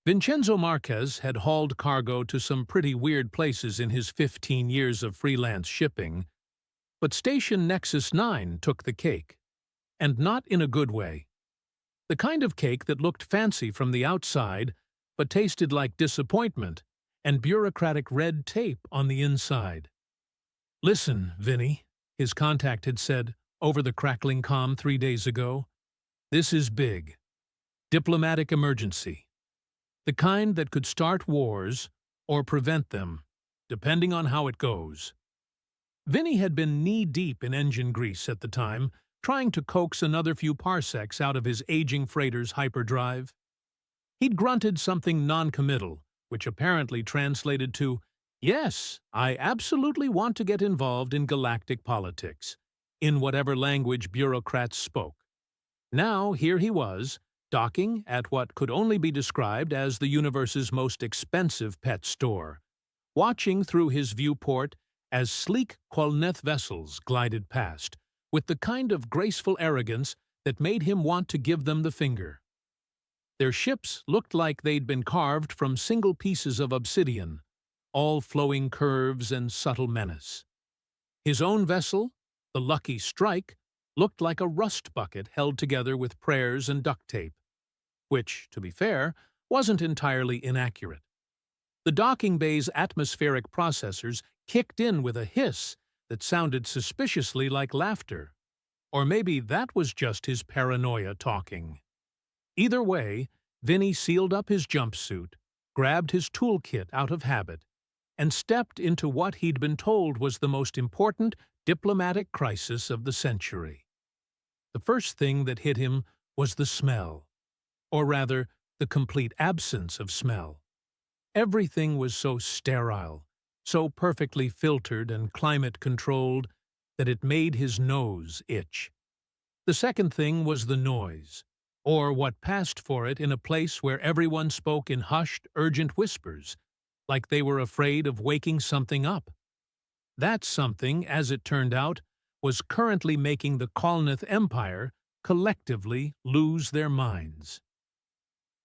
Vincenzo Marquez had hauled cargo to some pretty weird places in his 15 years of freelance shipping, but Station Nexus 9 took the cake. And not in a good way. The kind of cake that looked fancy from the outside, but tasted like disappointment and bureaucratic red tape on the inside. "Listen, Vinny," his contact had said over the crackling comm 3 days ago. "This is big. Diplomatic emergency. The kind that could start wars or prevent them, depending on how it goes." Vinny had been knee-deep in engine grease at the time, trying to coax another few parsecs out of his aging freighter's hyperdrive. He'd grunted something non-committal, which apparently translated to, "Yes, I absolutely want to get involved in galactic politics," in whatever language bureaucrats spoke. Now here he was, docking at what could only be described as the universe's most expensive pet store, watching through his viewport as sleek Qualneth vessels glided past, with the kind of graceful arrogance that made him want to give them the finger. Their ships looked like they'd been carved from single pieces of obsidian, all flowing curves and subtle menace. His own vessel, the Lucky Strike, looked like a rust bucket held together with prayers and duct tape, which, to be fair, wasn't entirely inaccurate. The docking bay's atmospheric processors kicked in with a hiss that sounded suspiciously like laughter. Or maybe that was just his paranoia talking. Either way, Vinny sealed up his jumpsuit, grabbed his toolkit out of habit, and stepped into what he'd been told was the most important diplomatic crisis of the century. The first thing that hit him was the smell, or rather, the complete absence of smell. Everything was so sterile, so perfectly filtered and climate-controlled that it made his nose itch. The second thing was the noise, or what passed for it in a place where everyone spoke in hushed, urgent whispers, like they were afraid of waking something up. That something, as it turned out, was currently making the Qualneth Empire collectively lose their minds.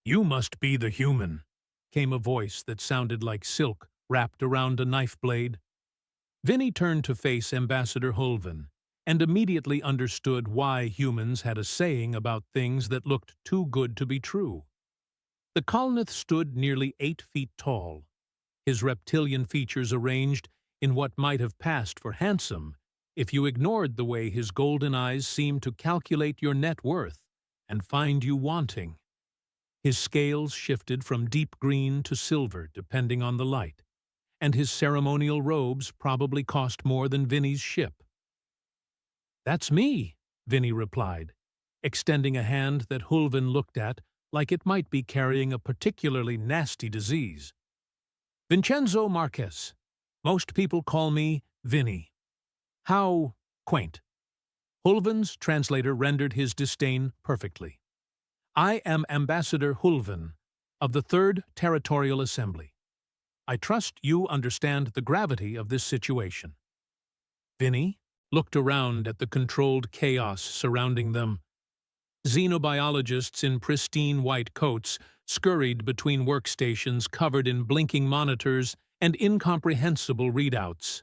"You must be the human," came a voice that sounded like silk wrapped around a knife blade. Vinny turned to face Ambassador Hulven, and immediately understood why humans had a saying about things that looked too good to be true. The Qualneth stood nearly 8 feet tall, his reptilian features arranged in what might have passed for handsome if you ignored the way his golden eyes seemed to calculate your net worth and find you wanting. His scales shifted from deep green to silver depending on the light, and his ceremonial robes probably cost more than Vinny's ship. "That's me," Vinny replied, extending a hand that Hulven looked at like it might be carrying a particularly nasty disease. "Vincenzo Marquez. Most people call me Vinny." "How quaint." Hulven's translator rendered his disdain perfectly. "I am Ambassador Hulven of the Third Territorial Assembly. I trust you understand the gravity of this situation." Vinny looked around at the controlled chaos surrounding them. Xenobiologists in pristine white coats scurried between workstations covered in blinking monitors and incomprehensible readouts.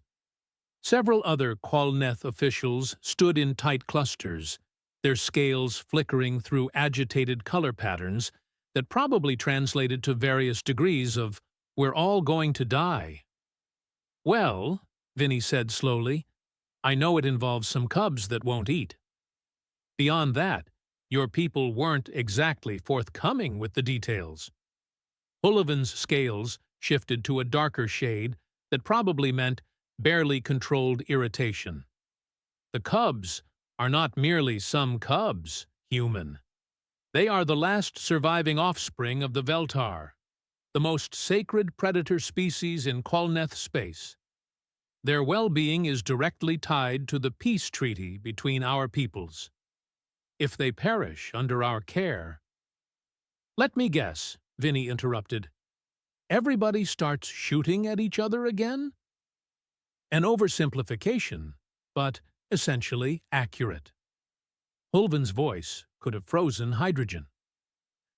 Several other Qualneth officials stood in tight clusters, their scales flickering through agitated color patterns that probably translated to various degrees of "we're all going to die." "Well," Vinny said slowly, "I know it involves some cubs that won't eat. Beyond that, your people weren't exactly forthcoming with the details." Hullivan's scales shifted to a darker shade that probably meant barely controlled irritation. "The cubs are not merely some cubs, human. They are the last surviving offspring of the Veltar, the most sacred predator species in Qualneth space. Their well-being is directly tied to the peace treaty between our peoples. If they perish under our care—" "Let me guess," Vinny interrupted. "Everybody starts shooting at each other again?" An oversimplification, but essentially accurate. Hulven's voice could have frozen hydrogen.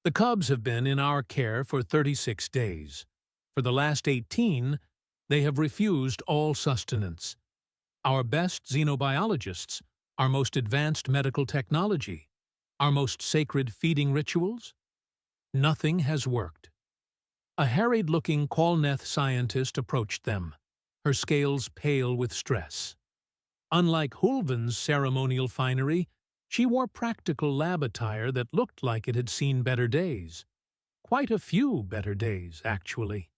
The cubs have been in our care for 36 days. For the last 18, they have refused all sustenance. Our best xenobiologists, our most advanced medical technology, our most sacred feeding rituals? Nothing has worked. A harried-looking Kolneth scientist approached them, her scales pale with stress. Unlike Hulven's ceremonial finery, she wore practical lab attire that looked like it had seen better days. Quite a few better days, actually.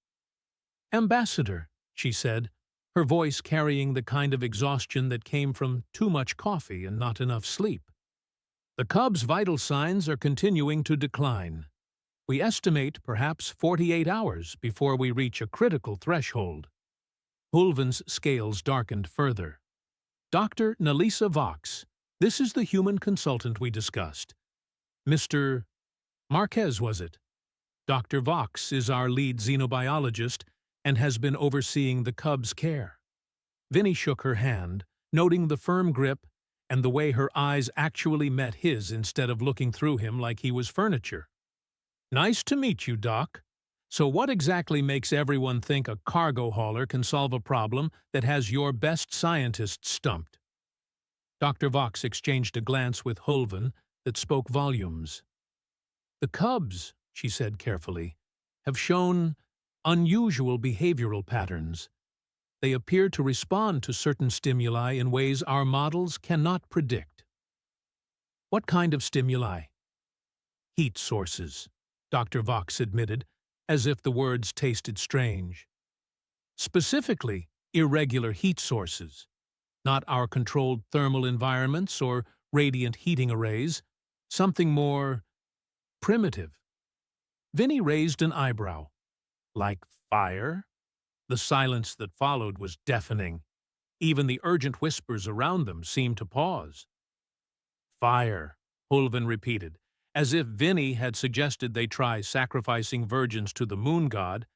"Ambassador," she said, her voice carrying the kind of exhaustion that came from too much coffee and not enough sleep. "The cub's vital signs are continuing to decline. We estimate perhaps 48 hours before we reach a critical threshold." Hulven's scales darkened further. "Dr. Nalisa Vox, this is the human consultant we discussed. Mr. Marquez, was it? Dr. Vox is our lead xenobiologist and has been overseeing the cub's care." Vinny shook her hand, noting the firm grip and the way her eyes actually met his instead of looking through him like he was furniture. "Nice to meet you, Doc. So what exactly makes everyone think a cargo hauler can solve a problem that has your best scientists stumped?" Dr. Vox exchanged a glance with Hulven that spoke volumes. "The cubs," she said carefully, "have shown unusual behavioral patterns. They appear to respond to certain stimuli in ways our models cannot predict." "What kind of stimuli?" "Heat sources," Dr. Vox admitted, as if the words tasted strange. "Specifically, irregular heat sources. Not our controlled thermal environments or radiant heating arrays. Something more primitive." Vinny raised an eyebrow. "Like fire?" The silence that followed was deafening. Even the urgent whispers around them seemed to pause. "Fire," Hulven repeated, as if Vinny had suggested they try sacrificing virgins to the moon god,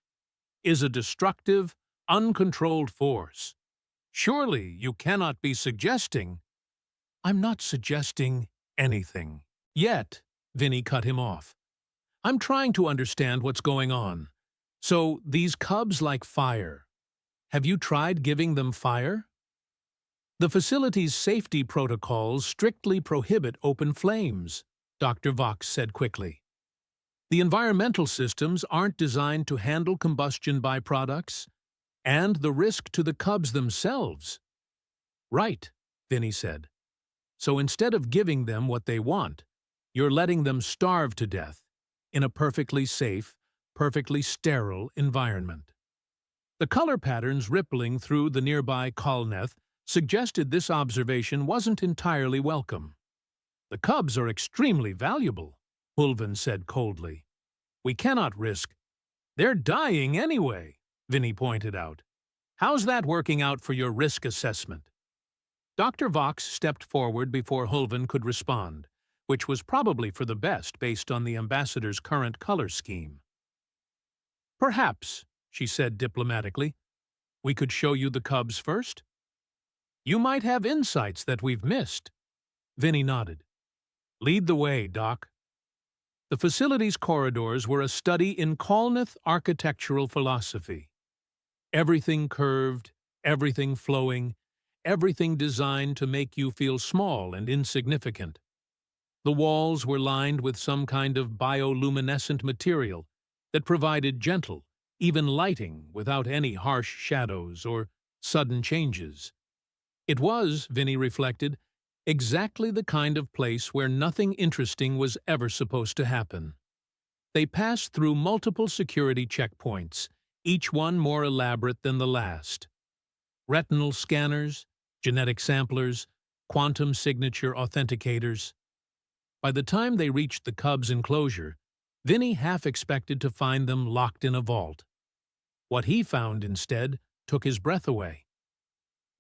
"is a destructive, uncontrolled force. Surely you cannot be suggesting—" "I'm not suggesting anything." "Yet," Vinny cut him off. "I'm trying to understand what's going on. So, these cubs like fire. Have you tried giving them fire?" "The facility's safety protocols strictly prohibit open flames," Dr. Vox said quickly. "The environmental systems aren't designed to handle combustion byproducts, and the risk to the cubs themselves." "Right," Vinny said. "So instead of giving them what they want, you're letting them starve to death in a perfectly safe, perfectly sterile environment." The color patterns rippling through the nearby Kolneth suggested this observation wasn't entirely welcome. "The cubs are extremely valuable," Hulven said coldly. "We cannot risk—" "They're dying anyway," Vinny pointed out. "How's that working out for your risk assessment?" Dr. Vox stepped forward before Hulven could respond, which was probably for the best based on the ambassador's current color scheme. "Perhaps," she said diplomatically, "we could show you the cubs first? You might have insights that we've missed." Vinny nodded. "Lead the way, Doc." The facility's corridors were a study in Kolneth architectural philosophy. Everything curved, everything flowing, everything designed to make you feel small and insignificant. The walls were lined with some kind of bioluminescent material that provided gentle, even lighting without any harsh shadows or sudden changes. It was, Vinny reflected, exactly the kind of place where nothing interesting was ever supposed to happen. They passed through multiple security checkpoints, each one more elaborate than the last. Retinal scanners, genetic samplers, quantum signature authenticators. By the time they reached the cub's enclosure, Vinny half expected to find them locked in a vault. What he found instead took his breath away.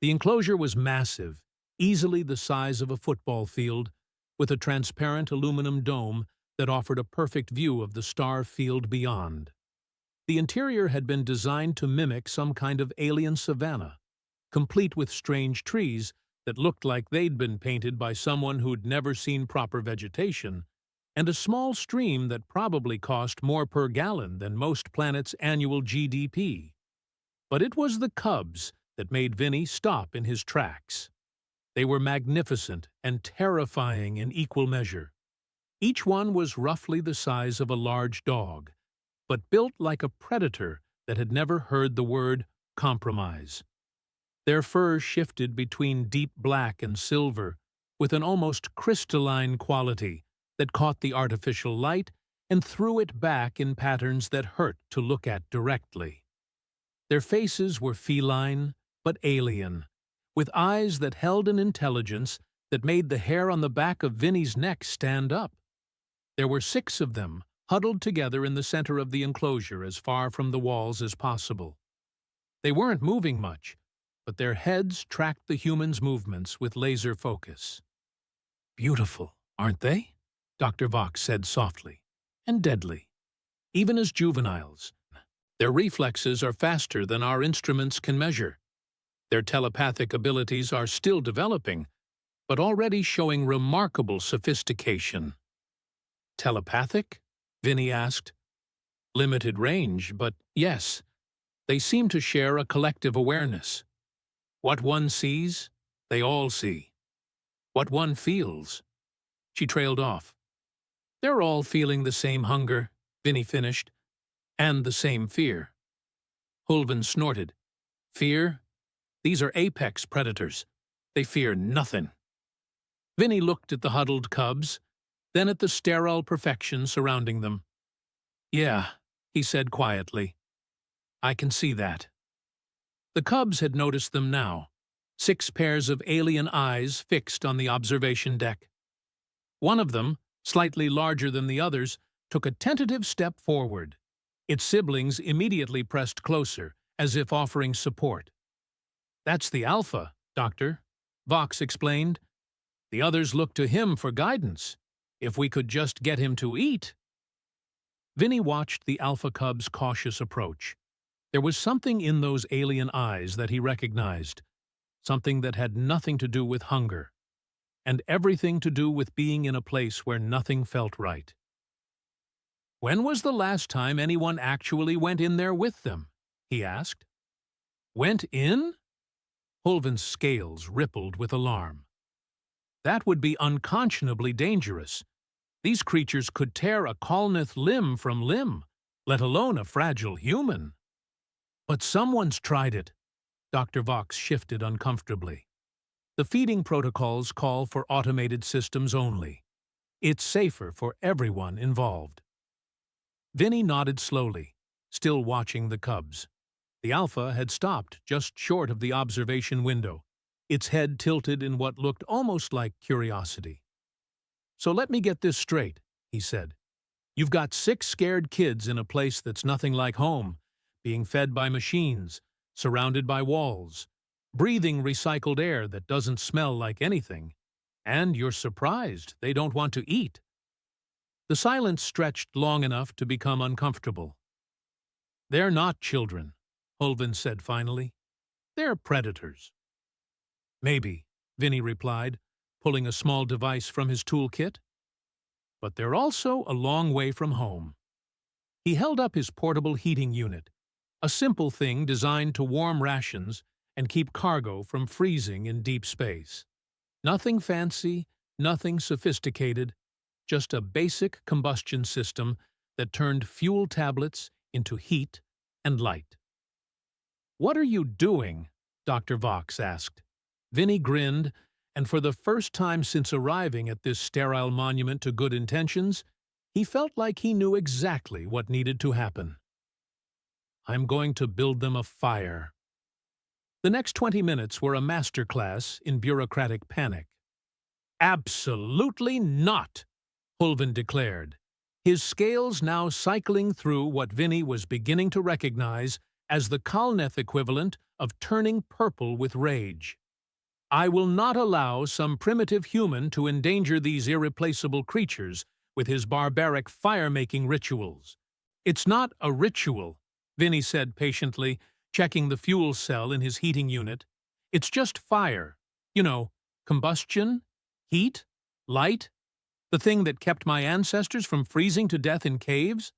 The enclosure was massive, easily the size of a football field, with a transparent aluminum dome that offered a perfect view of the star field beyond. The interior had been designed to mimic some kind of alien savanna, complete with strange trees that looked like they'd been painted by someone who'd never seen proper vegetation, and a small stream that probably cost more per gallon than most planets' annual GDP. But it was the cubs that made Vinny stop in his tracks. They were magnificent and terrifying in equal measure. Each one was roughly the size of a large dog, but built like a predator that had never heard the word compromise. Their fur shifted between deep black and silver, with an almost crystalline quality that caught the artificial light and threw it back in patterns that hurt to look at directly. Their faces were feline, but alien, with eyes that held an intelligence that made the hair on the back of Vinny's neck stand up. There were 6 of them, huddled together in the center of the enclosure as far from the walls as possible. They weren't moving much, but their heads tracked the humans' movements with laser focus. "Beautiful, aren't they?" Dr. Vox said softly, "and deadly, even as juveniles. Their reflexes are faster than our instruments can measure. Their telepathic abilities are still developing, but already showing remarkable sophistication." "Telepathic?" Vinny asked. "Limited range, but yes, they seem to share a collective awareness. What one sees, they all see. What one feels." She trailed off. "They're all feeling the same hunger," Vinny finished, "and the same fear." Hulvin snorted. "Fear? These are apex predators. They fear nothing." Vinny looked at the huddled cubs, then at the sterile perfection surrounding them. "Yeah," he said quietly. "I can see that." The cubs had noticed them now, 6 pairs of alien eyes fixed on the observation deck. One of them, slightly larger than the others, took a tentative step forward. Its siblings immediately pressed closer, as if offering support. "That's the Alpha, Doctor," Vox explained. "The others look to him for guidance. If we could just get him to eat." Vinny watched the Alpha cub's cautious approach. There was something in those alien eyes that he recognized, something that had nothing to do with hunger, and everything to do with being in a place where nothing felt right. "When was the last time anyone actually went in there with them?" he asked. "Went in?" Hulvin's scales rippled with alarm. "That would be unconscionably dangerous. These creatures could tear a Kalnith limb from limb, let alone a fragile human." "But someone's tried it." Dr. Vox shifted uncomfortably. "The feeding protocols call for automated systems only. It's safer for everyone involved." Vinny nodded slowly, still watching the cubs. The Alpha had stopped just short of the observation window, its head tilted in what looked almost like curiosity. "So let me get this straight," he said. "You've got 6 scared kids in a place that's nothing like home, being fed by machines, surrounded by walls, breathing recycled air that doesn't smell like anything, and you're surprised they don't want to eat." The silence stretched long enough to become uncomfortable. "They're not children," Hulvin said finally. "They're predators." "Maybe," Vinny replied, pulling a small device from his toolkit. "But they're also a long way from home." He held up his portable heating unit, a simple thing designed to warm rations and keep cargo from freezing in deep space. Nothing fancy, nothing sophisticated, just a basic combustion system that turned fuel tablets into heat and light. "What are you doing?" Dr. Vox asked. Vinny grinned, and for the first time since arriving at this sterile monument to good intentions, he felt like he knew exactly what needed to happen. "I'm going to build them a fire." The next 20 minutes were a masterclass in bureaucratic panic. "Absolutely not!" Hulvin declared, his scales now cycling through what Vinny was beginning to recognize as the Kalnith equivalent of turning purple with rage. "I will not allow some primitive human to endanger these irreplaceable creatures with his barbaric fire-making rituals." "It's not a ritual," Vinny said patiently, checking the fuel cell in his heating unit. "It's just fire. You know, combustion, heat, light. The thing that kept my ancestors from freezing to death in caves?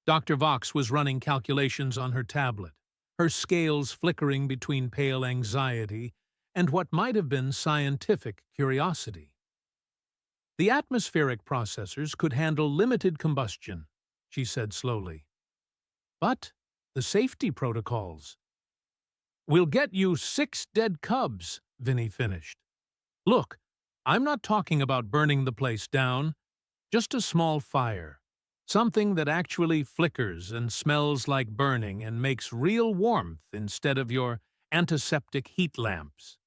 Dr. Vox was running calculations on her tablet, her scales flickering between pale anxiety and what might have been scientific curiosity. The atmospheric processors could handle limited combustion, she said slowly. But the safety protocols. We'll get you 6 dead cubs, Vinny finished. Look, I'm not talking about burning the place down, just a small fire. Something that actually flickers and smells like burning and makes real warmth instead of your antiseptic heat lamps.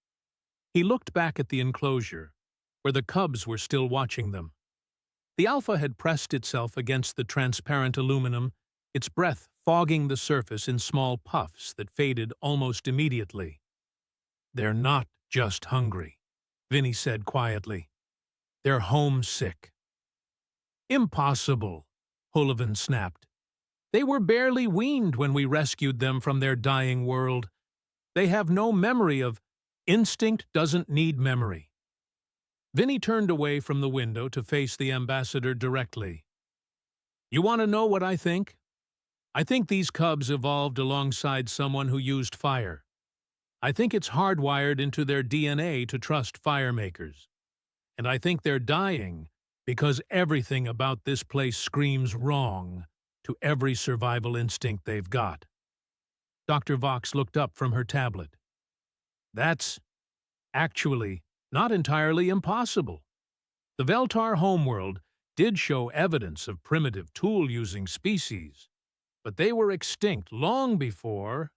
He looked back at the enclosure, where the cubs were still watching them. The alpha had pressed itself against the transparent aluminum, its breath fogging the surface in small puffs that faded almost immediately. They're not just hungry, Vinny said quietly. They're homesick. Impossible, Hullivan snapped. They were barely weaned when we rescued them from their dying world. They have no memory of instinct doesn't need memory. Vinny turned away from the window to face the ambassador directly. You want to know what I think? I think these cubs evolved alongside someone who used fire. I think it's hardwired into their DNA to trust firemakers. And I think they're dying because everything about this place screams wrong to every survival instinct they've got. Dr. Vox looked up from her tablet. That's actually not entirely impossible. The Veltar homeworld did show evidence of primitive tool-using species, but they were extinct long before...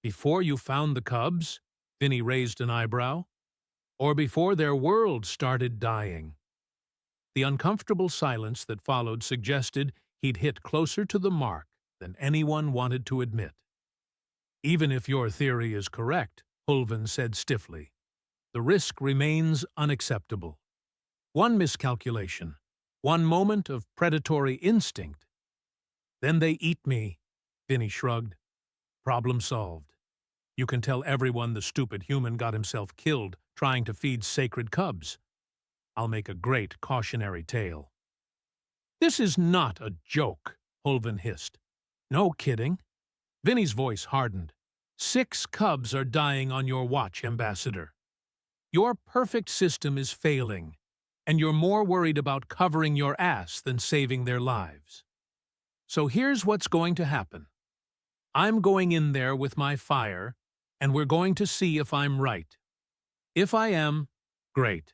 Before you found the cubs? Vinny raised an eyebrow. Or before their world started dying? The uncomfortable silence that followed suggested he'd hit closer to the mark than anyone wanted to admit. Even if your theory is correct, Hullivan said stiffly, the risk remains unacceptable. One miscalculation, one moment of predatory instinct. Then they eat me, Vinny shrugged. Problem solved. You can tell everyone the stupid human got himself killed trying to feed sacred cubs. I'll make a great cautionary tale. This is not a joke, Hullivan hissed. No kidding. Vinny's voice hardened. 6 cubs are dying on your watch, Ambassador. Your perfect system is failing, and you're more worried about covering your ass than saving their lives. So here's what's going to happen. I'm going in there with my fire, and we're going to see if I'm right. If I am, great.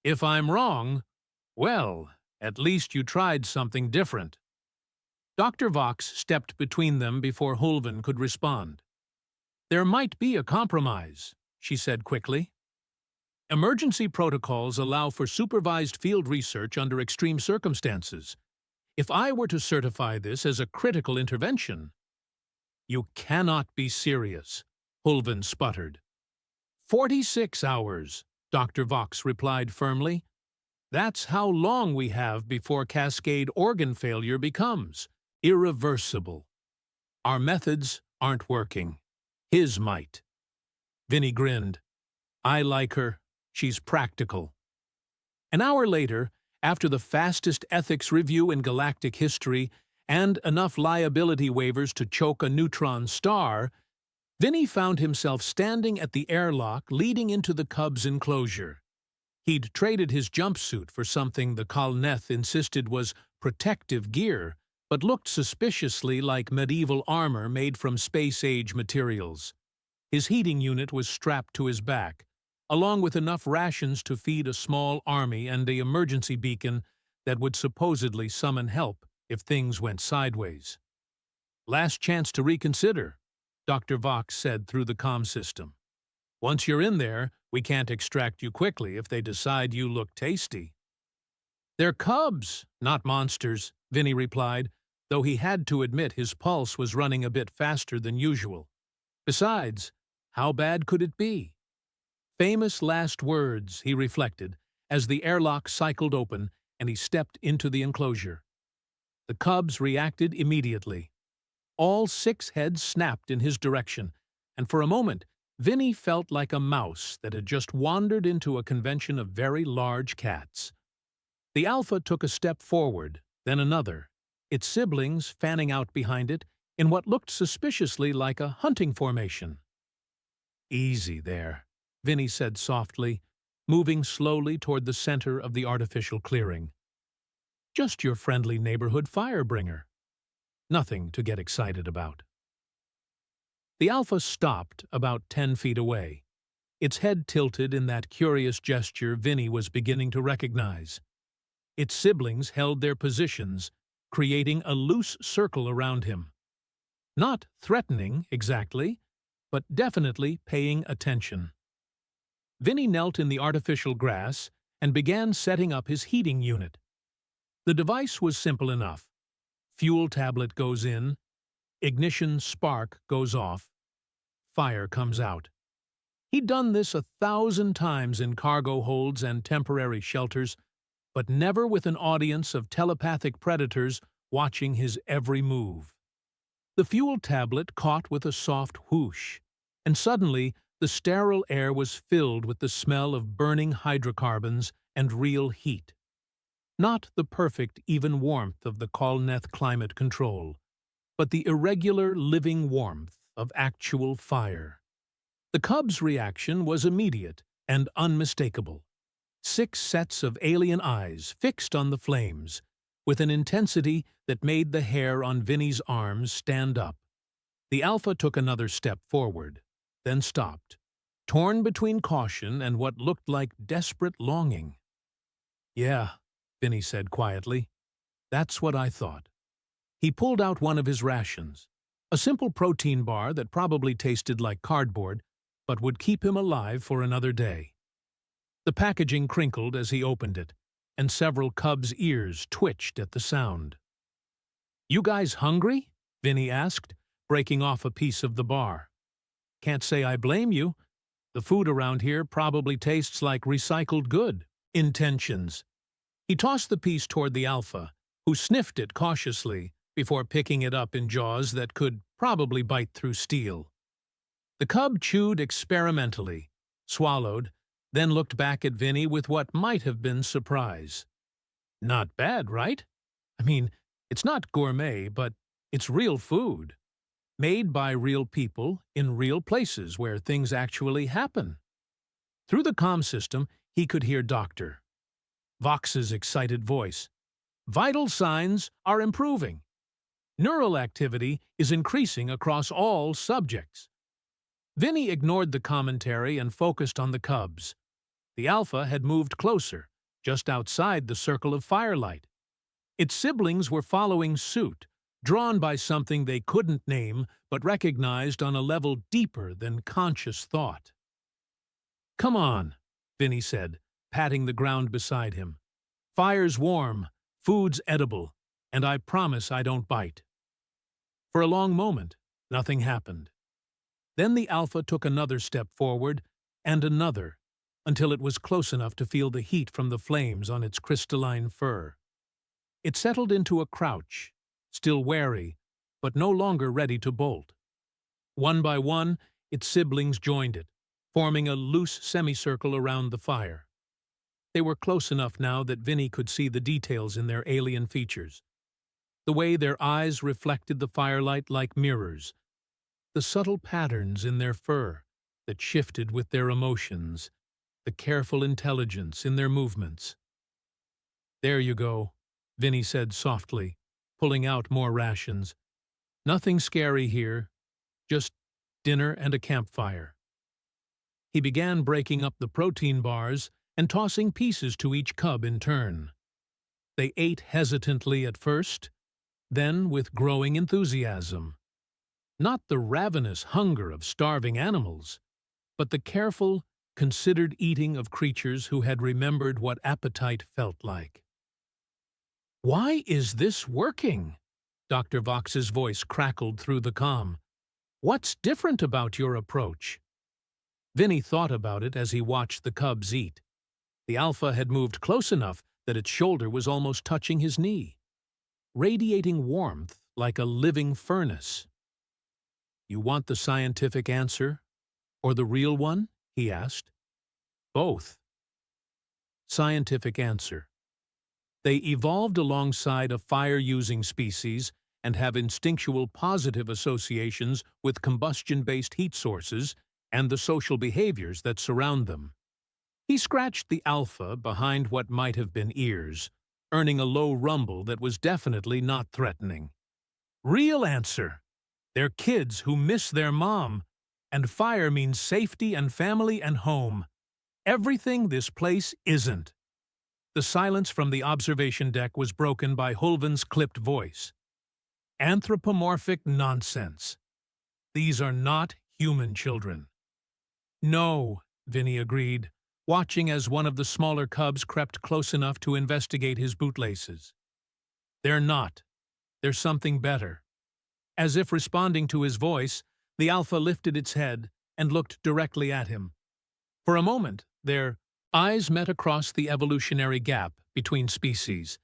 If I'm wrong, well, at least you tried something different. Dr. Vox stepped between them before Hullivan could respond. There might be a compromise, she said quickly. Emergency protocols allow for supervised field research under extreme circumstances. If I were to certify this as a critical intervention... You cannot be serious, Hullivan sputtered. 46 hours, Dr. Vox replied firmly. That's how long we have before cascade organ failure becomes irreversible. Our methods aren't working. His might. Vinny grinned. I like her. She's practical. An hour later, after the fastest ethics review in galactic history and enough liability waivers to choke a neutron star, Vinny found himself standing at the airlock leading into the Cubs' enclosure. He'd traded his jumpsuit for something the Kalneth insisted was protective gear, but looked suspiciously like medieval armor made from space-age materials. His heating unit was strapped to his back, along with enough rations to feed a small army and an emergency beacon that would supposedly summon help if things went sideways. Last chance to reconsider, Dr. Vox said through the comm system. Once you're in there, we can't extract you quickly if they decide you look tasty. They're cubs, not monsters, Vinny replied, though he had to admit his pulse was running a bit faster than usual. Besides, how bad could it be? Famous last words, he reflected, as the airlock cycled open and he stepped into the enclosure. The cubs reacted immediately. All 6 heads snapped in his direction, and for a moment, Vinny felt like a mouse that had just wandered into a convention of very large cats. The alpha took a step forward, then another, its siblings fanning out behind it in what looked suspiciously like a hunting formation. "Easy there," Vinny said softly, moving slowly toward the center of the artificial clearing. "Just your friendly neighborhood firebringer. Nothing to get excited about." The alpha stopped about 10 feet away, its head tilted in that curious gesture Vinny was beginning to recognize. Its siblings held their positions, creating a loose circle around him. Not threatening, exactly, but definitely paying attention. Vinny knelt in the artificial grass and began setting up his heating unit. The device was simple enough. Fuel tablet goes in, ignition spark goes off, fire comes out. He'd done this 1,000 times in cargo holds and temporary shelters, but never with an audience of telepathic predators watching his every move. The fuel tablet caught with a soft whoosh, and suddenly the sterile air was filled with the smell of burning hydrocarbons and real heat. Not the perfect, even warmth of the Kolneth climate control, but the irregular, living warmth of actual fire. The cub's reaction was immediate and unmistakable. 6 sets of alien eyes fixed on the flames, with an intensity that made the hair on Vinny's arms stand up. The alpha took another step forward, then stopped, torn between caution and what looked like desperate longing. "Yeah," Vinny said quietly, "that's what I thought." He pulled out one of his rations, a simple protein bar that probably tasted like cardboard, but would keep him alive for another day. The packaging crinkled as he opened it, and several cubs' ears twitched at the sound. "You guys hungry?" Vinny asked, breaking off a piece of the bar. "Can't say I blame you. The food around here probably tastes like recycled good intentions." He tossed the piece toward the alpha, who sniffed it cautiously before picking it up in jaws that could probably bite through steel. The cub chewed experimentally, swallowed, then looked back at Vinny with what might have been surprise. "Not bad, right? I mean, it's not gourmet, but it's real food. Made by real people in real places where things actually happen." Through the comm system, he could hear Dr. Vox's excited voice. "Vital signs are improving. Neural activity is increasing across all subjects." Vinny ignored the commentary and focused on the cubs. The alpha had moved closer, just outside the circle of firelight. Its siblings were following suit, drawn by something they couldn't name but recognized on a level deeper than conscious thought. "Come on," Vinny said, patting the ground beside him. "Fire's warm, food's edible, and I promise I don't bite." For a long moment, nothing happened. Then the alpha took another step forward, and another, until it was close enough to feel the heat from the flames on its crystalline fur. It settled into a crouch, still wary, but no longer ready to bolt. One by one, its siblings joined it, forming a loose semicircle around the fire. They were close enough now that Vinny could see the details in their alien features. The way their eyes reflected the firelight like mirrors, the subtle patterns in their fur that shifted with their emotions, the careful intelligence in their movements. "There you go," Vinny said softly, pulling out more rations. "Nothing scary here, just dinner and a campfire." He began breaking up the protein bars and tossing pieces to each cub in turn. They ate hesitantly at first, then with growing enthusiasm. Not the ravenous hunger of starving animals, but the careful, considered eating of creatures who had remembered what appetite felt like. "Why is this working?" Dr. Vox's voice crackled through the comm. "What's different about your approach?" Vinny thought about it as he watched the cubs eat. The alpha had moved close enough that its shoulder was almost touching his knee, radiating warmth like a living furnace. "You want the scientific answer, or the real one?" he asked. "Both." "Scientific answer." They evolved alongside a fire-using species and have instinctual positive associations with combustion-based heat sources and the social behaviors that surround them. He scratched the alpha behind what might have been ears, earning a low rumble that was definitely not threatening. Real answer. They're kids who miss their mom, and fire means safety and family and home. Everything this place isn't. The silence from the observation deck was broken by Hulven's clipped voice. Anthropomorphic nonsense. These are not human children. No, Vinny agreed, watching as one of the smaller cubs crept close enough to investigate his bootlaces. They're not. There's something better. As if responding to his voice, the alpha lifted its head and looked directly at him. For a moment, their eyes met across the evolutionary gap between species,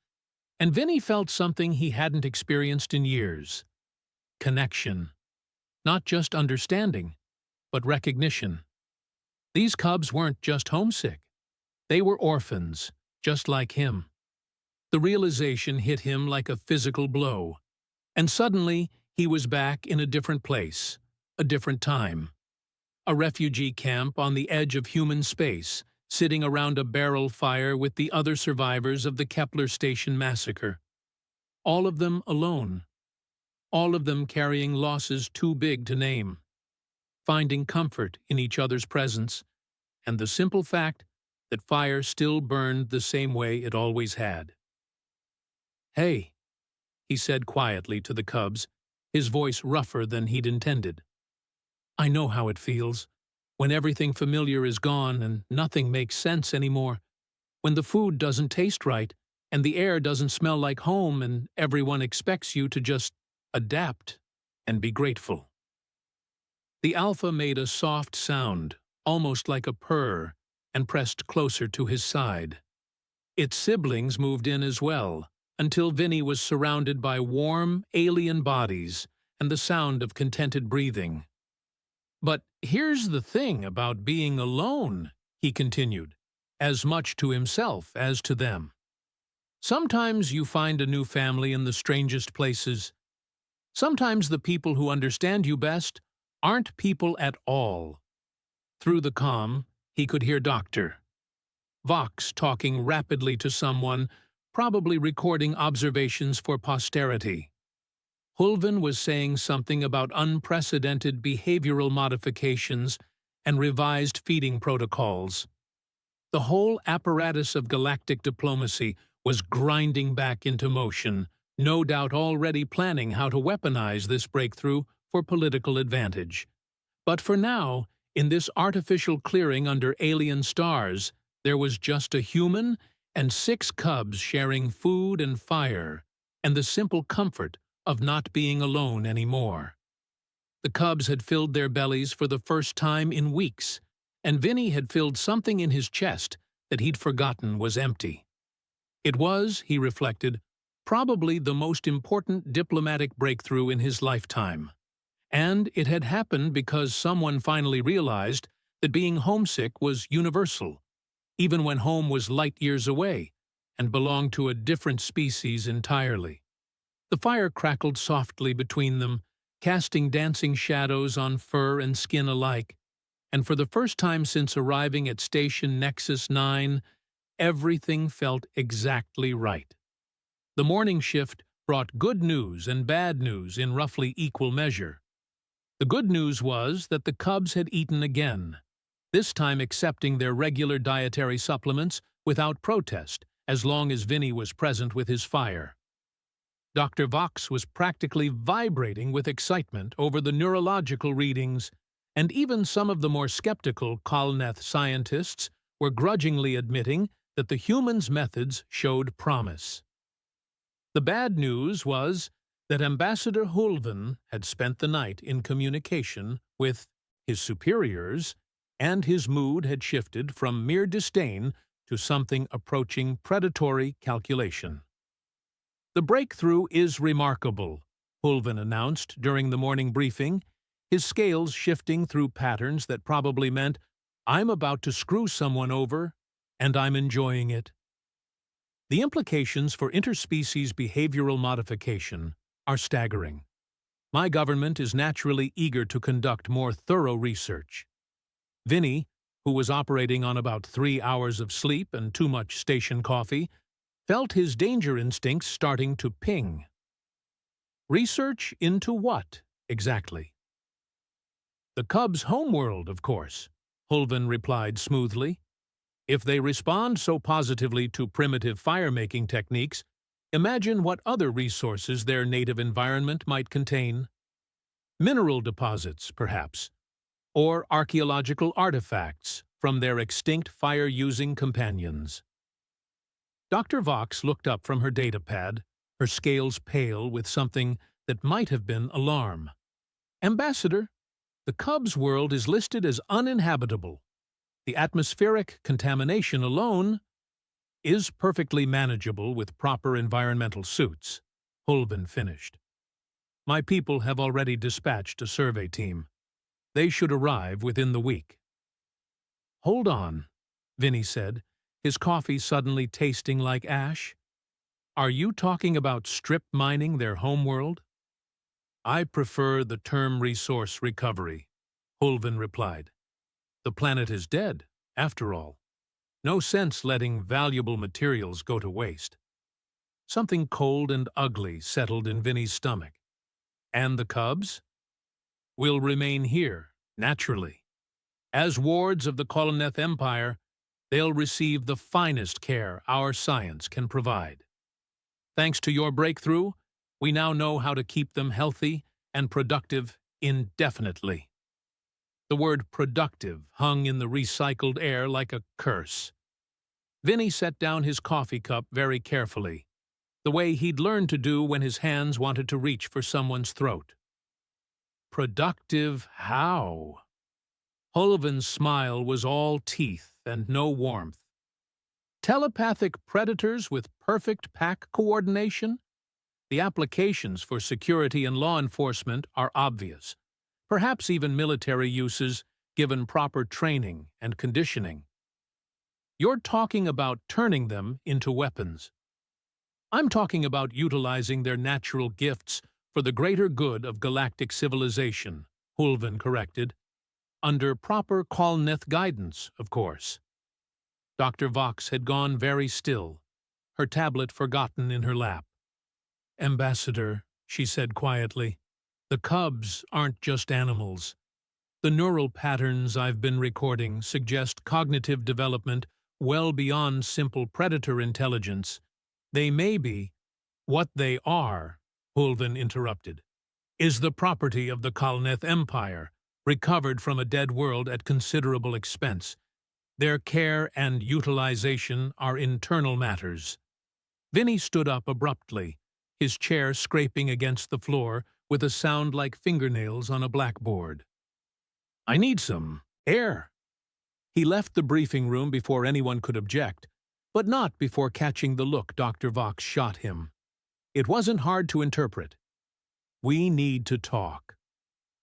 and Vinny felt something he hadn't experienced in years. Connection. Not just understanding, but recognition. These cubs weren't just homesick. They were orphans, just like him. The realization hit him like a physical blow, and suddenly he was back in a different place, a different time. A refugee camp on the edge of human space, sitting around a barrel fire with the other survivors of the Kepler Station massacre. All of them alone. All of them carrying losses too big to name. Finding comfort in each other's presence, and the simple fact that fire still burned the same way it always had. "Hey," he said quietly to the cubs, his voice rougher than he'd intended. "I know how it feels, when everything familiar is gone and nothing makes sense anymore, when the food doesn't taste right, and the air doesn't smell like home, and everyone expects you to just adapt and be grateful." The alpha made a soft sound, almost like a purr, and pressed closer to his side. Its siblings moved in as well, until Vinny was surrounded by warm, alien bodies and the sound of contented breathing. "But here's the thing about being alone," he continued, as much to himself as to them. "Sometimes you find a new family in the strangest places. Sometimes the people who understand you best aren't people at all." Through the comm, he could hear Dr. Vox talking rapidly to someone, probably recording observations for posterity. Hulven was saying something about unprecedented behavioral modifications and revised feeding protocols. The whole apparatus of galactic diplomacy was grinding back into motion, no doubt already planning how to weaponize this breakthrough for political advantage. But for now, in this artificial clearing under alien stars, there was just a human and 6 cubs sharing food and fire, and the simple comfort of not being alone anymore. The cubs had filled their bellies for the first time in weeks, and Vinny had filled something in his chest that he'd forgotten was empty. It was, he reflected, probably the most important diplomatic breakthrough in his lifetime. And it had happened because someone finally realized that being homesick was universal, even when home was light years away and belonged to a different species entirely. The fire crackled softly between them, casting dancing shadows on fur and skin alike, and for the first time since arriving at Station Nexus 9, everything felt exactly right. The morning shift brought good news and bad news in roughly equal measure. The good news was that the cubs had eaten again, this time accepting their regular dietary supplements without protest as long as Vinny was present with his fire. Dr. Vox was practically vibrating with excitement over the neurological readings, and even some of the more skeptical Kolneth scientists were grudgingly admitting that the humans' methods showed promise. The bad news was that Ambassador Hulven had spent the night in communication with his superiors, and his mood had shifted from mere disdain to something approaching predatory calculation. "The breakthrough is remarkable," Hulven announced during the morning briefing, his scales shifting through patterns that probably meant, "I'm about to screw someone over, and I'm enjoying it." The implications for interspecies behavioral modification are staggering. My government is naturally eager to conduct more thorough research. Vinny, who was operating on about 3 hours of sleep and too much station coffee, felt his danger instincts starting to ping. Research into what, exactly? The Cubs' homeworld, of course, Hulvin replied smoothly. If they respond so positively to primitive fire-making techniques, imagine what other resources their native environment might contain. Mineral deposits, perhaps, or archaeological artifacts from their extinct fire-using companions. Dr. Vox looked up from her datapad, her scales pale with something that might have been alarm. Ambassador, the Cubs' world is listed as uninhabitable. The atmospheric contamination alone is perfectly manageable with proper environmental suits, Hulvin finished. My people have already dispatched a survey team. They should arrive within the week. Hold on, Vinny said, his coffee suddenly tasting like ash. Are you talking about strip mining their homeworld? I prefer the term resource recovery, Hulvin replied. The planet is dead, after all. No sense letting valuable materials go to waste. Something cold and ugly settled in Vinny's stomach. And the Cubs? Will remain here, naturally. As wards of the Koloneth Empire, they'll receive the finest care our science can provide. Thanks to your breakthrough, we now know how to keep them healthy and productive indefinitely. The word productive hung in the recycled air like a curse. Vinny set down his coffee cup very carefully, the way he'd learned to do when his hands wanted to reach for someone's throat. Productive how? Hulvin's smile was all teeth and no warmth. Telepathic predators with perfect pack coordination? The applications for security and law enforcement are obvious. Perhaps even military uses, given proper training and conditioning. You're talking about turning them into weapons. I'm talking about utilizing their natural gifts for the greater good of galactic civilization, Hulvin corrected. Under proper Kolneth guidance, of course. Dr. Vox had gone very still, her tablet forgotten in her lap. Ambassador, she said quietly, the Cubs aren't just animals. The neural patterns I've been recording suggest cognitive development well beyond simple predator intelligence. They may be. What they are, Hulvin interrupted, is the property of the Kolneth Empire, recovered from a dead world at considerable expense. Their care and utilization are internal matters. Vinny stood up abruptly, his chair scraping against the floor with a sound like fingernails on a blackboard. I need some air. He left the briefing room before anyone could object, but not before catching the look Dr. Vox shot him. It wasn't hard to interpret. We need to talk.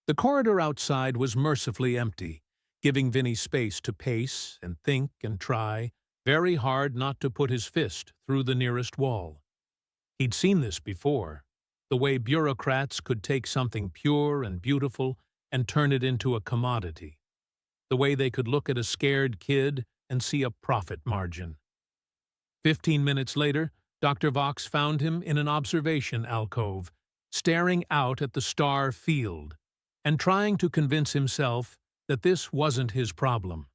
The corridor outside was mercifully empty, giving Vinny space to pace and think and try very hard not to put his fist through the nearest wall. He'd seen this before, the way bureaucrats could take something pure and beautiful and turn it into a commodity, the way they could look at a scared kid and see a profit margin. 15 minutes later, Dr. Vox found him in an observation alcove, staring out at the star field and trying to convince himself that this wasn't his problem.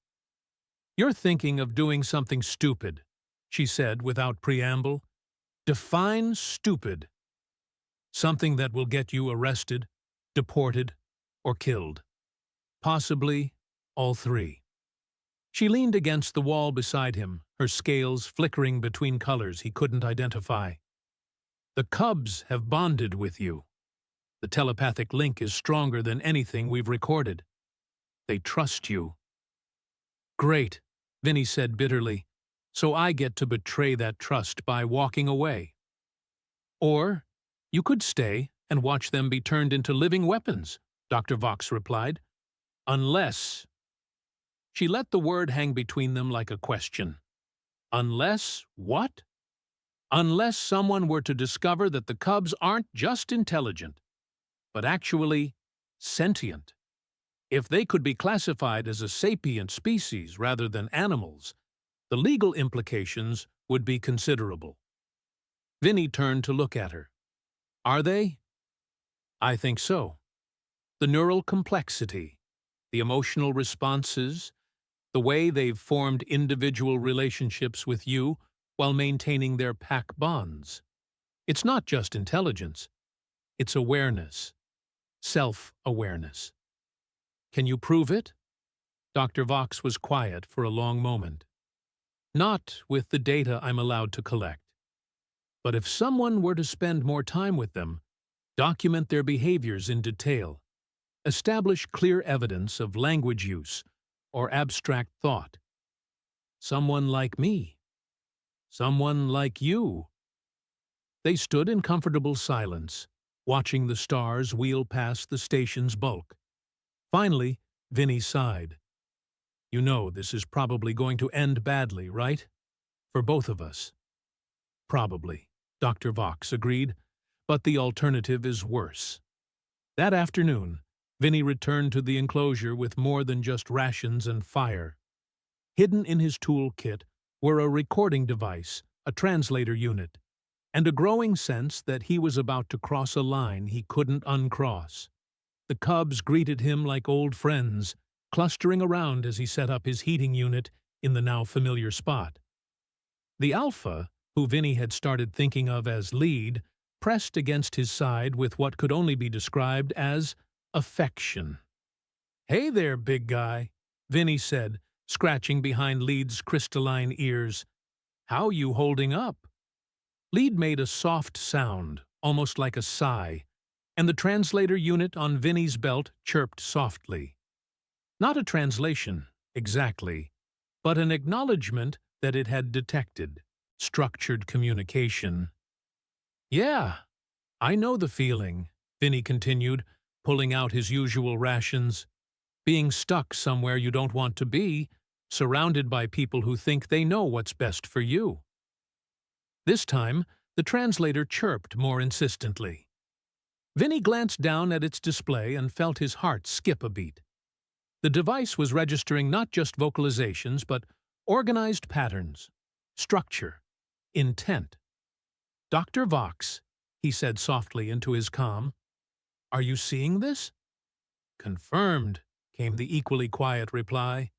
You're thinking of doing something stupid, she said without preamble. Define stupid. Something that will get you arrested, deported, or killed. Possibly all three. She leaned against the wall beside him, her scales flickering between colors he couldn't identify. The Cubs have bonded with you. The telepathic link is stronger than anything we've recorded. They trust you. Great, Vinny said bitterly, so I get to betray that trust by walking away. Or you could stay and watch them be turned into living weapons, Dr. Vox replied. Unless... She let the word hang between them like a question. Unless what? Unless someone were to discover that the cubs aren't just intelligent, but actually sentient. If they could be classified as a sapient species rather than animals, the legal implications would be considerable. Vinny turned to look at her. Are they? I think so. The neural complexity, the emotional responses, the way they've formed individual relationships with you while maintaining their pack bonds. It's not just intelligence, it's awareness, self-awareness. Can you prove it? Dr. Vox was quiet for a long moment. Not with the data I'm allowed to collect. But if someone were to spend more time with them, document their behaviors in detail, establish clear evidence of language use or abstract thought. Someone like me. Someone like you. They stood in comfortable silence, watching the stars wheel past the station's bulk. Finally, Vinny sighed. You know this is probably going to end badly, right? For both of us. Probably, Dr. Vox agreed, but the alternative is worse. That afternoon, Vinny returned to the enclosure with more than just rations and fire. Hidden in his toolkit were a recording device, a translator unit, and a growing sense that he was about to cross a line he couldn't uncross. The cubs greeted him like old friends, clustering around as he set up his heating unit in the now familiar spot. The alpha, who Vinny had started thinking of as lead, pressed against his side with what could only be described as affection. Hey there, big guy, Vinny said, scratching behind Lead's crystalline ears. How you holding up? Lead made a soft sound, almost like a sigh, and the translator unit on Vinny's belt chirped softly. Not a translation, exactly, but an acknowledgement that it had detected structured communication. Yeah, I know the feeling, Vinny continued, pulling out his usual rations. Being stuck somewhere you don't want to be, surrounded by people who think they know what's best for you. This time, the translator chirped more insistently. Vinny glanced down at its display and felt his heart skip a beat. The device was registering not just vocalizations, but organized patterns, structure, intent. Dr. Vox, he said softly into his comm, are you seeing this? Confirmed, came the equally quiet reply.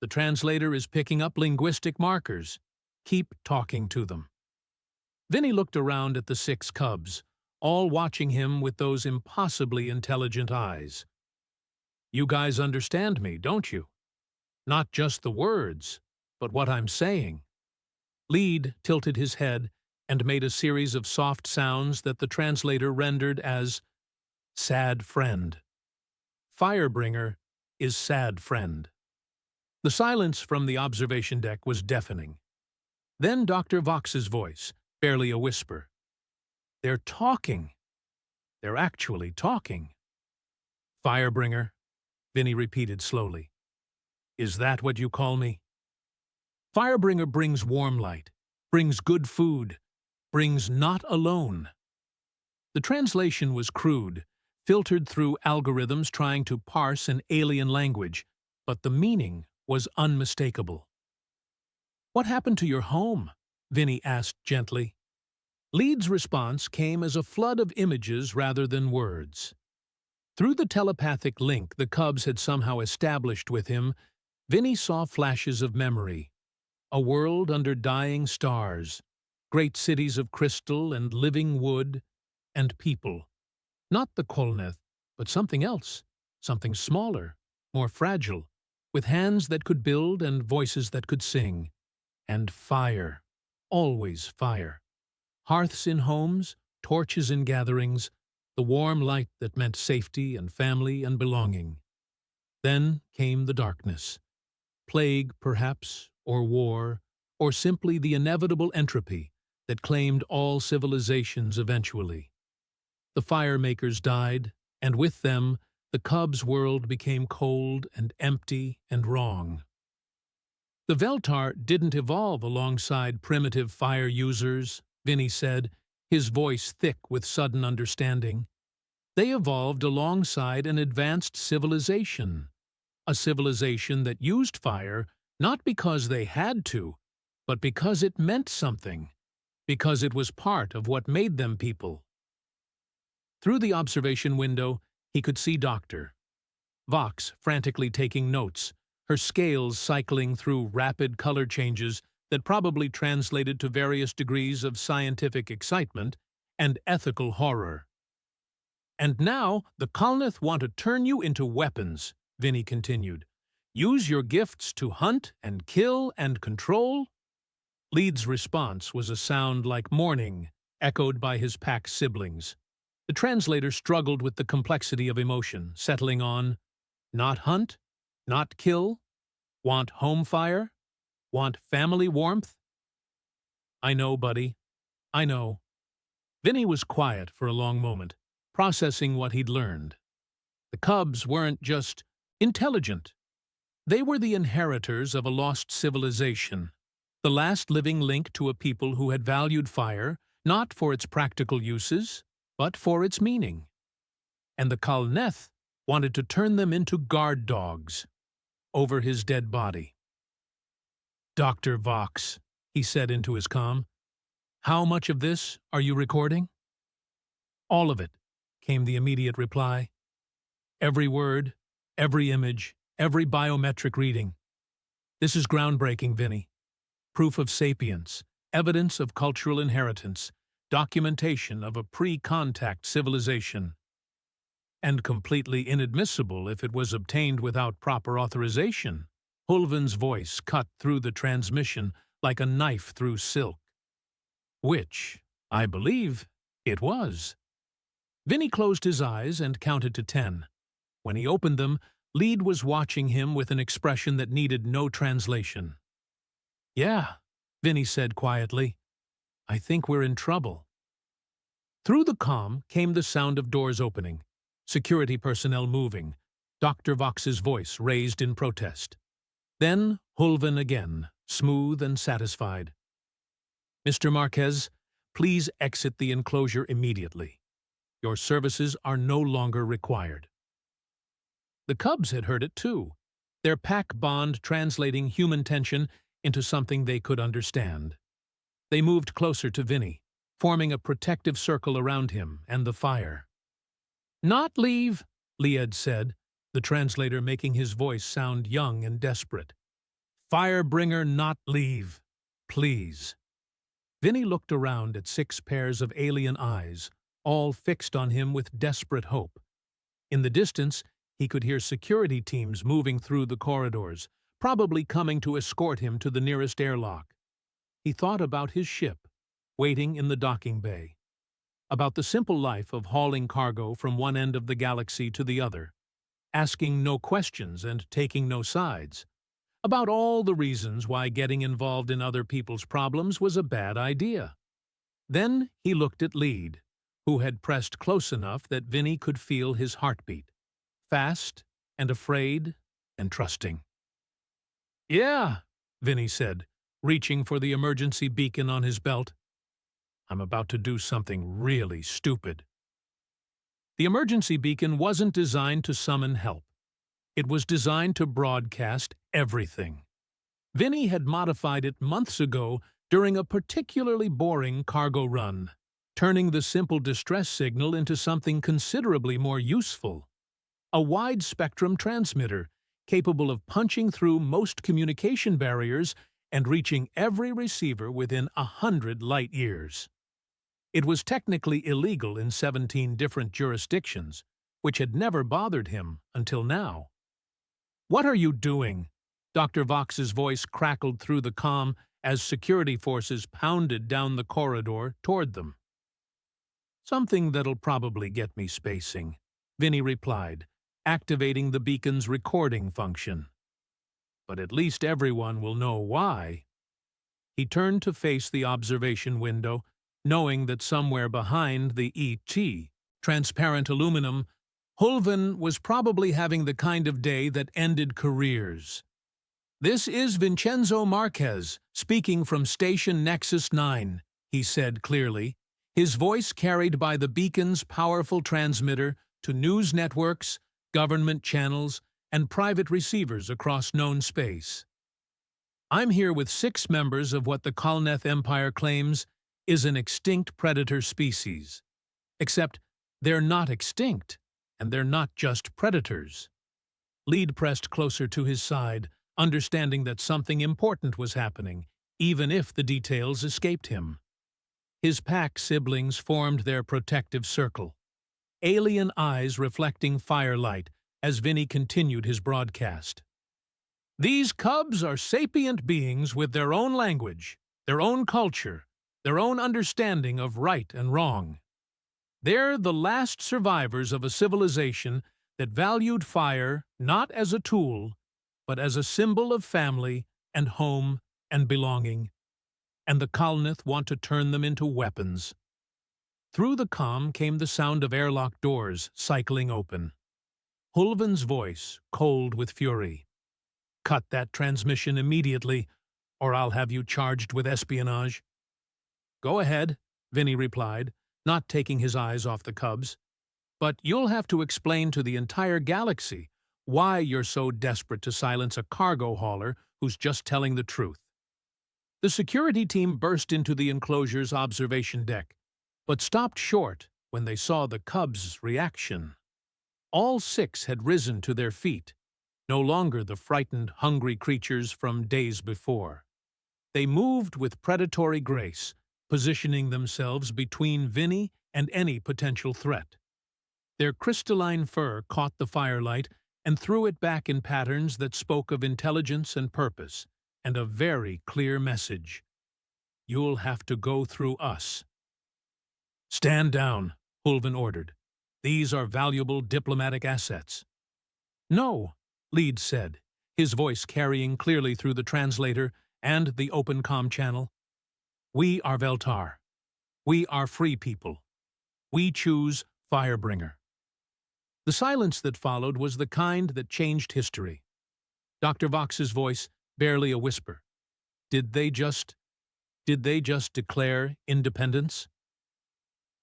The translator is picking up linguistic markers. Keep talking to them. Vinny looked around at the 6 cubs, all watching him with those impossibly intelligent eyes. You guys understand me, don't you? Not just the words, but what I'm saying. Lead tilted his head and made a series of soft sounds that the translator rendered as sad friend. Firebringer is sad friend. The silence from the observation deck was deafening. Then Dr. Vox's voice, barely a whisper. They're talking. They're actually talking. Firebringer, Vinny repeated slowly. Is that what you call me? Firebringer brings warm light, brings good food, brings not alone. The translation was crude, filtered through algorithms trying to parse an alien language, but the meaning was unmistakable. What happened to your home? Vinny asked gently. Lead's response came as a flood of images rather than words. Through the telepathic link the cubs had somehow established with him, Vinny saw flashes of memory. A world under dying stars, great cities of crystal and living wood, and people. Not the Kolneth, but something else, something smaller, more fragile, with hands that could build and voices that could sing. And fire, always fire. Hearths in homes, torches in gatherings, the warm light that meant safety and family and belonging. Then came the darkness. Plague, perhaps, or war, or simply the inevitable entropy that claimed all civilizations eventually. The firemakers died, and with them, the cubs' world became cold and empty and wrong. The Veltar didn't evolve alongside primitive fire users, Vinny said, his voice thick with sudden understanding. They evolved alongside an advanced civilization, a civilization that used fire not because they had to, but because it meant something, because it was part of what made them people. Through the observation window, he could see Dr. Vox frantically taking notes, her scales cycling through rapid color changes that probably translated to various degrees of scientific excitement and ethical horror. "And now the Kalnith want to turn you into weapons," Vinny continued. "Use your gifts to hunt and kill and control?" Leed's response was a sound like mourning, echoed by his pack siblings. The translator struggled with the complexity of emotion, settling on, "Not hunt? Not kill? Want home fire? Want family warmth?" "I know, buddy. I know." Vinny was quiet for a long moment, processing what he'd learned. The cubs weren't just intelligent. They were the inheritors of a lost civilization, the last living link to a people who had valued fire not for its practical uses, but for its meaning. And the Kalneth wanted to turn them into guard dogs over his dead body. "Dr. Vox," he said into his comm, "how much of this are you recording?" "All of it," came the immediate reply. "Every word, every image, every biometric reading. This is groundbreaking, Vinny. Proof of sapience, evidence of cultural inheritance, documentation of a pre-contact civilization. And completely inadmissible if it was obtained without proper authorization." Hulvin's voice cut through the transmission like a knife through silk. Which, I believe, it was. Vinny closed his eyes and counted to 10. When he opened them, Leed was watching him with an expression that needed no translation. "Yeah," Vinny said quietly. "I think we're in trouble." Through the comm came the sound of doors opening, security personnel moving, Dr. Vox's voice raised in protest. Then Hulvin again, smooth and satisfied. "Mr. Marquez, please exit the enclosure immediately. Your services are no longer required." The cubs had heard it too, their pack bond translating human tension into something they could understand. They moved closer to Vinny, forming a protective circle around him and the fire. "Not leave," Lied said, the translator making his voice sound young and desperate. "Firebringer, not leave. Please." Vinny looked around at 6 pairs of alien eyes, all fixed on him with desperate hope. In the distance, he could hear security teams moving through the corridors, probably coming to escort him to the nearest airlock. He thought about his ship, waiting in the docking bay, about the simple life of hauling cargo from one end of the galaxy to the other, asking no questions and taking no sides, about all the reasons why getting involved in other people's problems was a bad idea. Then he looked at Leed, who had pressed close enough that Vinny could feel his heartbeat, fast and afraid and trusting. "Yeah," Vinny said, reaching for the emergency beacon on his belt. "I'm about to do something really stupid." The emergency beacon wasn't designed to summon help. It was designed to broadcast everything. Vinny had modified it months ago during a particularly boring cargo run, turning the simple distress signal into something considerably more useful. A wide-spectrum transmitter capable of punching through most communication barriers and reaching every receiver within 100 light-years. It was technically illegal in 17 different jurisdictions, which had never bothered him until now. "What are you doing?" Dr. Vox's voice crackled through the comm as security forces pounded down the corridor toward them. "Something that'll probably get me spacing," Vinny replied, activating the beacon's recording function. "But at least everyone will know why." He turned to face the observation window, knowing that somewhere behind the ET, transparent aluminum, Hulvin was probably having the kind of day that ended careers. "This is Vincenzo Marquez, speaking from Station Nexus 9, he said clearly, his voice carried by the beacon's powerful transmitter to news networks, government channels, and private receivers across known space. I'm here with 6 members of what the Kalneth Empire claims is an extinct predator species. Except they're not extinct, and they're not just predators. Lead pressed closer to his side, understanding that something important was happening, even if the details escaped him. His pack siblings formed their protective circle, alien eyes reflecting firelight as Vinny continued his broadcast. These cubs are sapient beings with their own language, their own culture, their own understanding of right and wrong. They're the last survivors of a civilization that valued fire not as a tool, but as a symbol of family and home and belonging. And the Kalneth want to turn them into weapons. Through the comm came the sound of airlock doors cycling open. Hulvan's voice, cold with fury. Cut that transmission immediately, or I'll have you charged with espionage. Go ahead, Vinny replied, not taking his eyes off the cubs. But you'll have to explain to the entire galaxy why you're so desperate to silence a cargo hauler who's just telling the truth. The security team burst into the enclosure's observation deck, but stopped short when they saw the cubs' reaction. All 6 had risen to their feet, no longer the frightened, hungry creatures from days before. They moved with predatory grace, positioning themselves between Vinny and any potential threat. Their crystalline fur caught the firelight and threw it back in patterns that spoke of intelligence and purpose, and a very clear message. You'll have to go through us. Stand down, Hulvan ordered. These are valuable diplomatic assets. No, Lead said, his voice carrying clearly through the translator and the open comm channel. We are Veltar. We are free people. We choose Firebringer. The silence that followed was the kind that changed history. Dr. Vox's voice, barely a whisper. Did they just declare independence?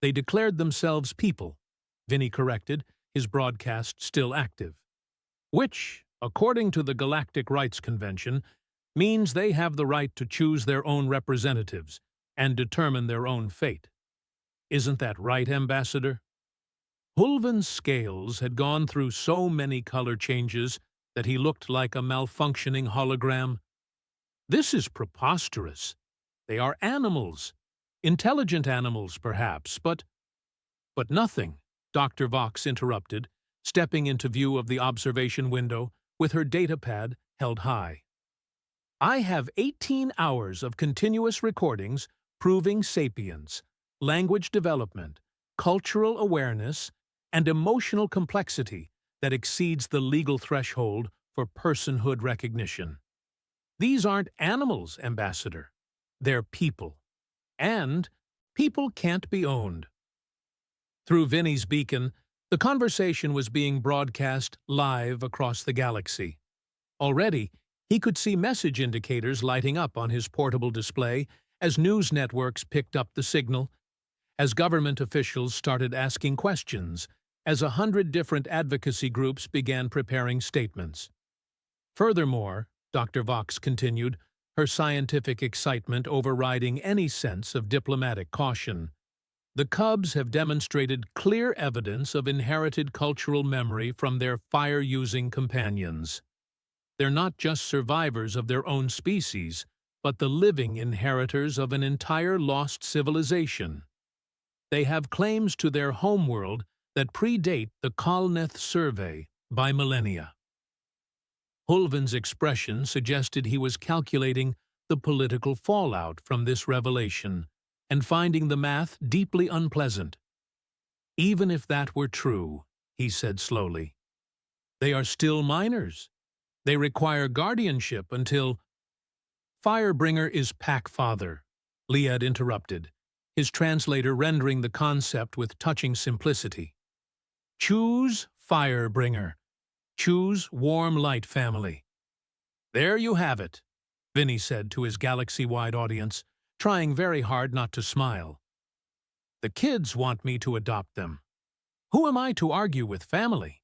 They declared themselves people, Vinny corrected, his broadcast still active. Which, according to the Galactic Rights Convention, means they have the right to choose their own representatives and determine their own fate. Isn't that right, Ambassador? Hulvan's scales had gone through so many color changes that he looked like a malfunctioning hologram. This is preposterous. They are animals. Intelligent animals, perhaps, but nothing, Dr. Vox interrupted, stepping into view of the observation window with her datapad held high. I have 18 hours of continuous recordings proving sapience, language development, cultural awareness, and emotional complexity that exceeds the legal threshold for personhood recognition. These aren't animals, Ambassador. They're people. And people can't be owned. Through Vinny's beacon, the conversation was being broadcast live across the galaxy. Already, he could see message indicators lighting up on his portable display as news networks picked up the signal, as government officials started asking questions, as 100 different advocacy groups began preparing statements. Furthermore, Dr. Vox continued, her scientific excitement overriding any sense of diplomatic caution, the cubs have demonstrated clear evidence of inherited cultural memory from their fire-using companions. They're not just survivors of their own species, but the living inheritors of an entire lost civilization. They have claims to their homeworld that predate the Kalneth survey by millennia. Hulvan's expression suggested he was calculating the political fallout from this revelation and finding the math deeply unpleasant. Even if that were true, he said slowly, they are still minors. They require guardianship until— Firebringer is pack father, Liad interrupted, his translator rendering the concept with touching simplicity. Choose Firebringer. Choose Warm Light family. There you have it, Vinny said to his galaxy-wide audience, trying very hard not to smile. The kids want me to adopt them. Who am I to argue with family?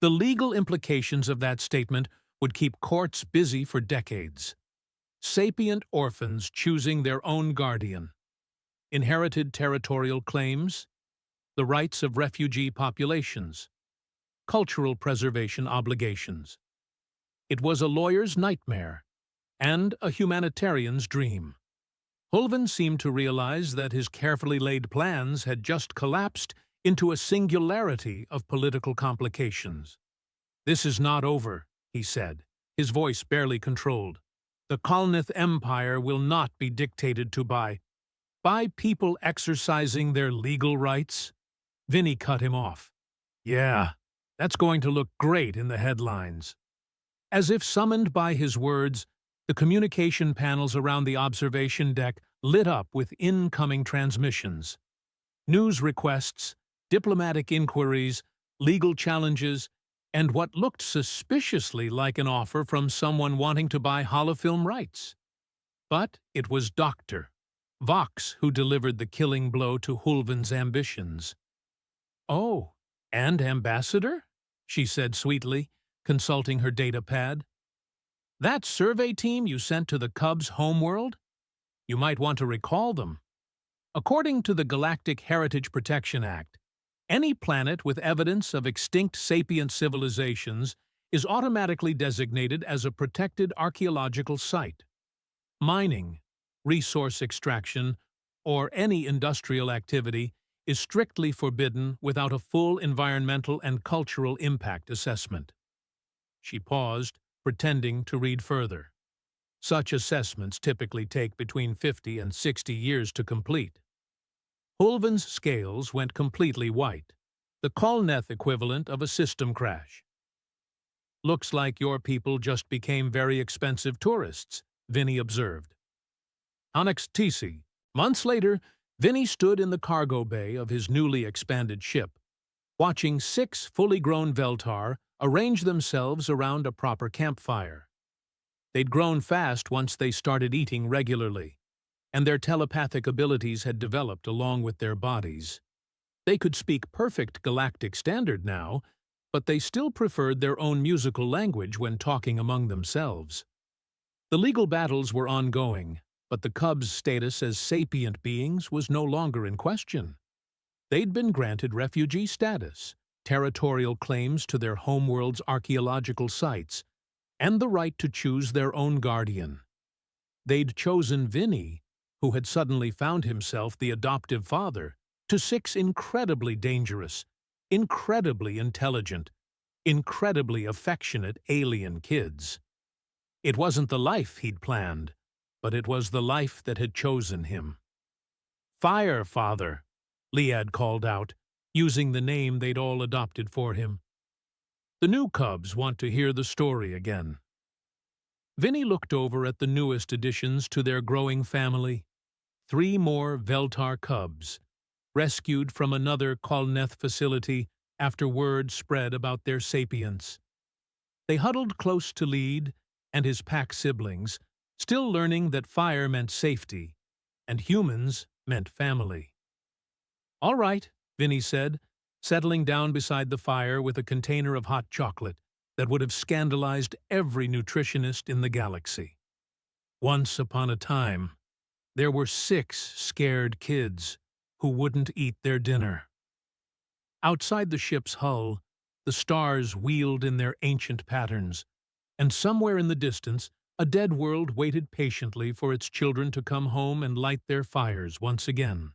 The legal implications of that statement would keep courts busy for decades. Sapient orphans choosing their own guardian. Inherited territorial claims. The rights of refugee populations. Cultural preservation obligations. It was a lawyer's nightmare and a humanitarian's dream. Hulvin seemed to realize that his carefully laid plans had just collapsed into a singularity of political complications. "This is not over," he said, his voice barely controlled. "The Kalnith Empire will not be dictated to by people exercising their legal rights." Vinny cut him off. "Yeah, that's going to look great in the headlines." As if summoned by his words, the communication panels around the observation deck lit up with incoming transmissions. News requests, diplomatic inquiries, legal challenges, and what looked suspiciously like an offer from someone wanting to buy holofilm rights. But it was Dr. Vox who delivered the killing blow to Hulvin's ambitions. "Oh, and Ambassador?" she said sweetly, consulting her data pad. "That survey team you sent to the Cubs' homeworld? You might want to recall them. According to the Galactic Heritage Protection Act, any planet with evidence of extinct sapient civilizations is automatically designated as a protected archaeological site. Mining, resource extraction, or any industrial activity is strictly forbidden without a full environmental and cultural impact assessment." She paused, pretending to read further. Such assessments typically take between 50 and 60 years to complete. Hulvin's scales went completely white, the Kalneth equivalent of a system crash. "Looks like your people just became very expensive tourists," Vinny observed. Onyx TC. Months later, Vinny stood in the cargo bay of his newly expanded ship, watching 6 fully grown Veltar arrange themselves around a proper campfire. They'd grown fast once they started eating regularly, and their telepathic abilities had developed along with their bodies. They could speak perfect galactic standard now, but they still preferred their own musical language when talking among themselves. The legal battles were ongoing, but the Cubs' status as sapient beings was no longer in question. They'd been granted refugee status, territorial claims to their homeworld's archaeological sites, and the right to choose their own guardian. They'd chosen Vinny, who had suddenly found himself the adoptive father to 6 incredibly dangerous, incredibly intelligent, incredibly affectionate alien kids. It wasn't the life he'd planned, but it was the life that had chosen him. "Fire, Father," Liad called out, using the name they'd all adopted for him. "The new Cubs want to hear the story again." Vinny looked over at the newest additions to their growing family. 3 more Veltar Cubs, rescued from another Kalneth facility after word spread about their sapience. They huddled close to Lead and his pack siblings, still learning that fire meant safety, and humans meant family. "All right," Vinny said, settling down beside the fire with a container of hot chocolate that would have scandalized every nutritionist in the galaxy. "Once upon a time, there were 6 scared kids who wouldn't eat their dinner." Outside the ship's hull, the stars wheeled in their ancient patterns, and somewhere in the distance, a dead world waited patiently for its children to come home and light their fires once again.